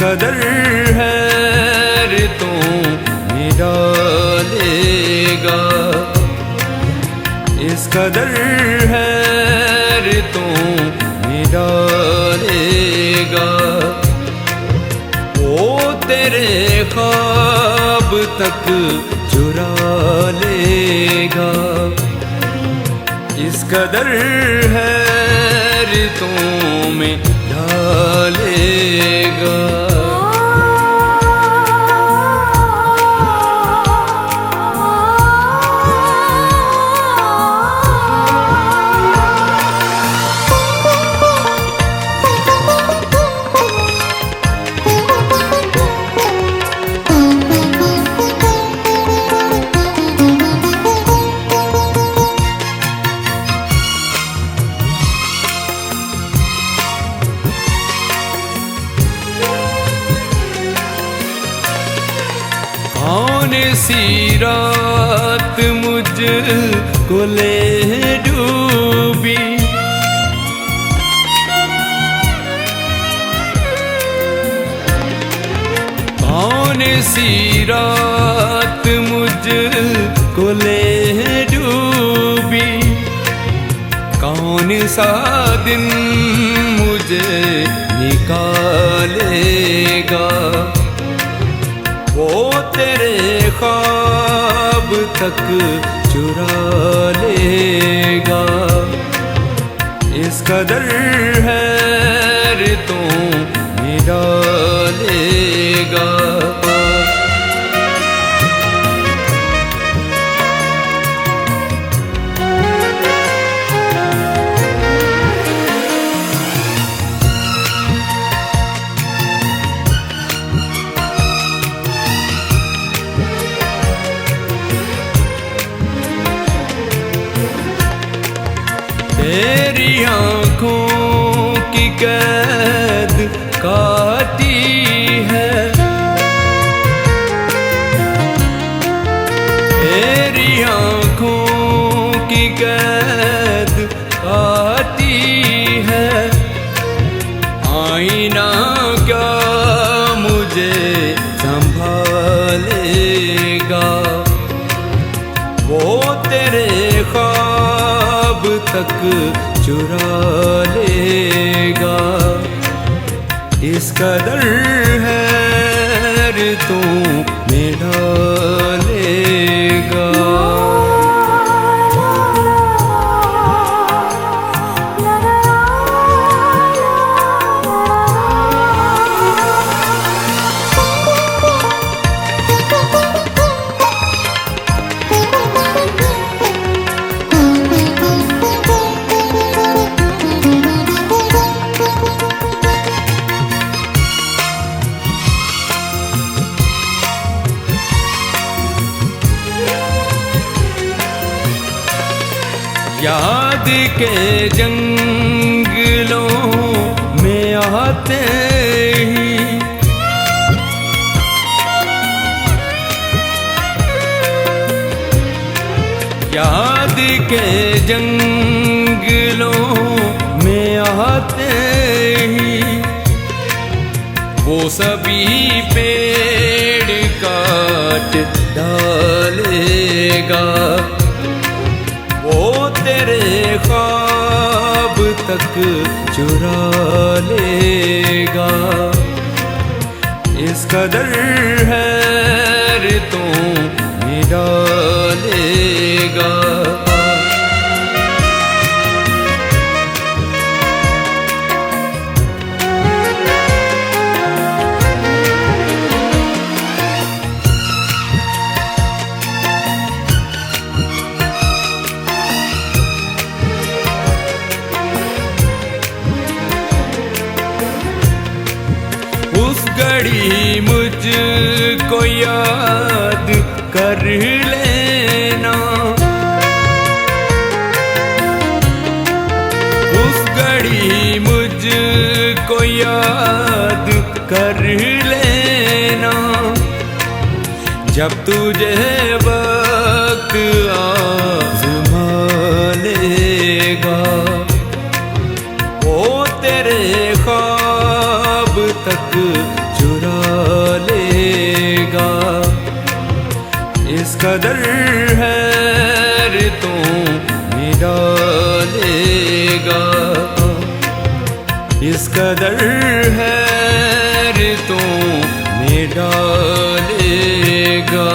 कदर है रे तो डालेगा, इस कदर है रे तो डालेगा। वो तेरे ख्वाब तक चुरा लेगा, इस कदर है रे तो में डालेगा। कौन सी रात मुझको ले डूबी, कौन सी रात मुझको ले डूबी, कौन सा दिन मुझे निकालेगा। वो तेरे ख्वाब तक चुरा लेगा, इस कदर है रे तो डालेगा। तेरी आँखों की कैद काटी है, तेरी आँखों की कैद काटी है। आईना क्या मुझे संभालेगा, वो तेरे ख्वाब तक चुरा लेगा, इस कदर है रे तो में डालेगा। याद के जंगलों में आते ही, याद के जंगलों में आते ही, वो सभी पेड़ काट डालेगा। वो तेरे ख्वाब तक चुरा लेगा, इस कदर है रे तो डालेगा। उस घड़ी मुझको याद कर लेना, उस घड़ी मुझको याद कर लेना। जब तुझे वक्त आज़मा लेगा, वो तेरे ख्वाब तक चुरा कदर है रे तू डालेगा, इस कदर है रे तू डालेगा।